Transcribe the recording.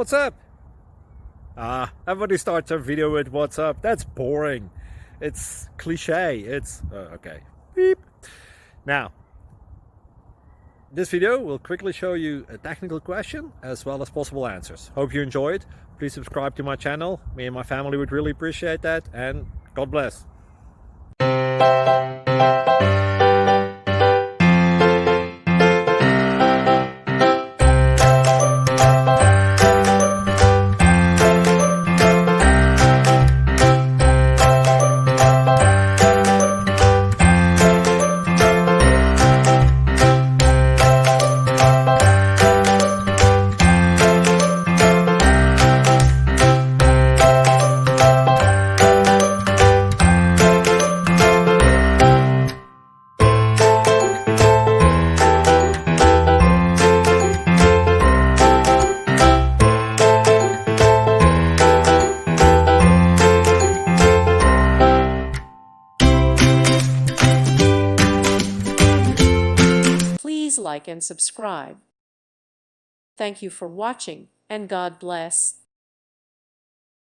What's up? Everybody starts their video with what's up. That's boring. It's cliche. It's okay. Beep. Now, this video will quickly show you a technical question as well as possible answers. Hope you enjoyed. Please subscribe to my channel. Me and my family would really appreciate that, and God bless. Please like and subscribe. Thank you for watching, and God bless.